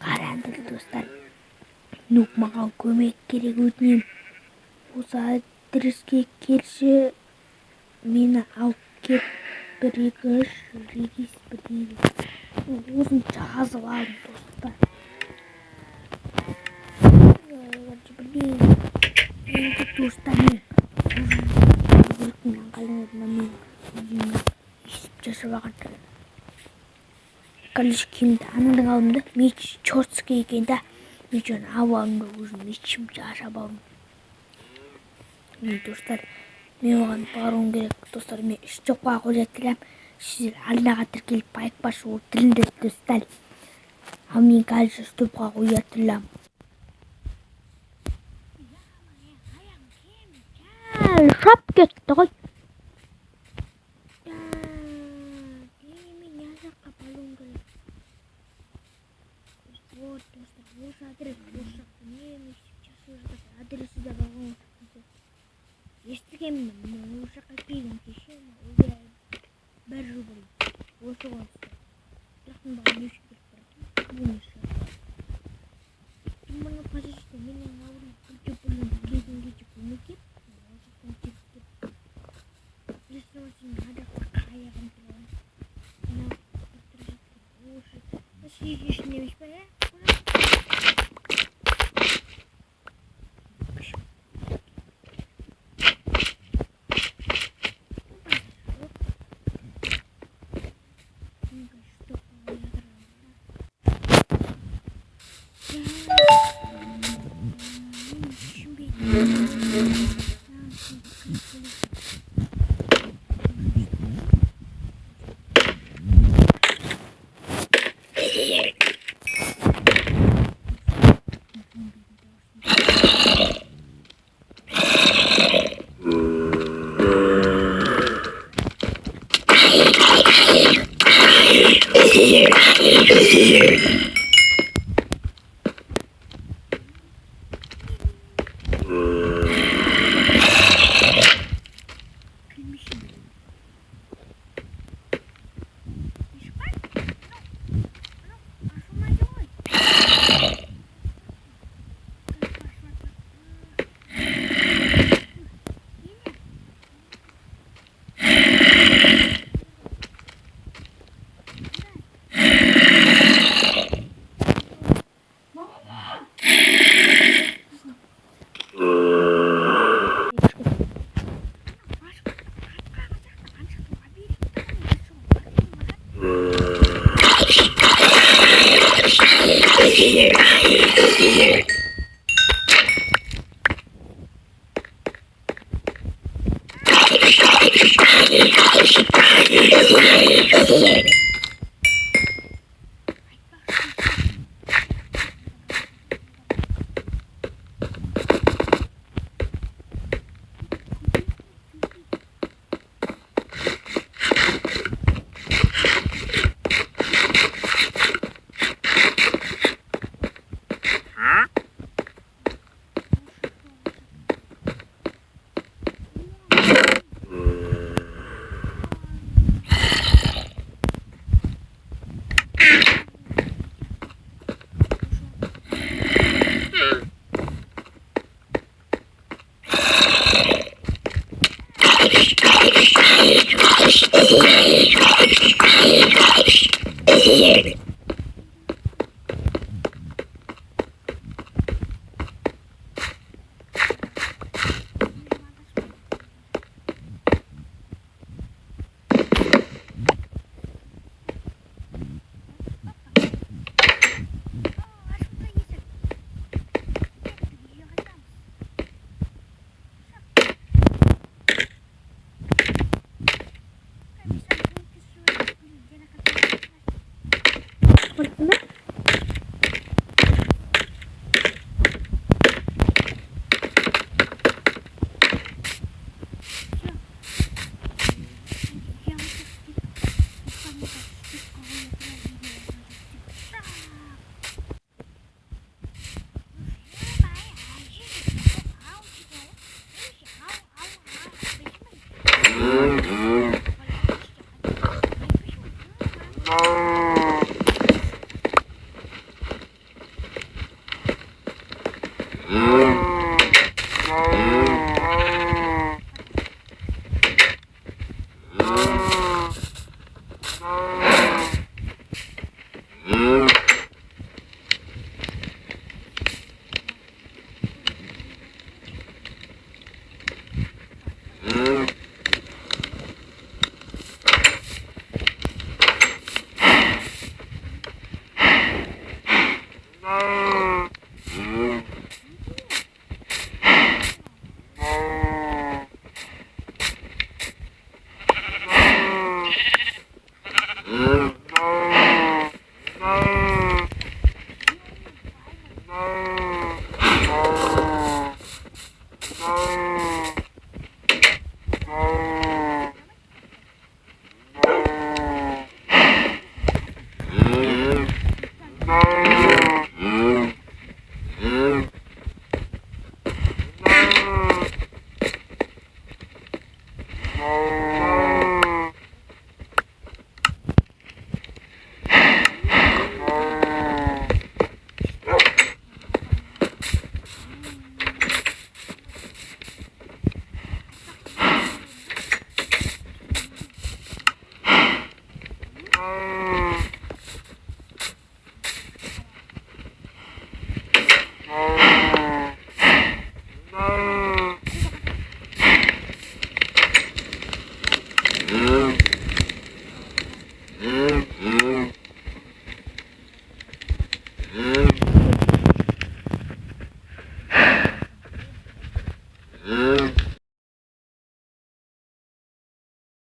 Қараңды достар, нүк маған көмек керек өтінем. Осы адреске келші, мені алып кет. 1-2-3 регистр дейді. Өзім жазып алдым достар. Енді достармен естіп жасап алған колешкемді аныңдың алдымда меч чортский екен да, мен жоны алып алдым да өзім мечім жасап алдым. Достар, мен оған баруым керек. Достар, мен іш жоққа қойып сіздер арнаға тіркеліп айтпашы, ол тілінде достар. Ал мен қазір стопқа қоя тұрам. Шап кетті ғой. Мен жаққа баруым керек. Вот, достар, осы адрес, осы жақта мен адресі де барған. Естігенмін, мен осы жаққа келген кеше, ол 1 рубль. Осы қонысты. Жақын бағын өшіп кетті. Думаны қажешті, менің ауырым күлте бұлын кезінге жүк өмекет. Ресурсың адаққа қаяғын тұрған. Мынау құттыры жеткен. Осы шешесін емеш па, ә?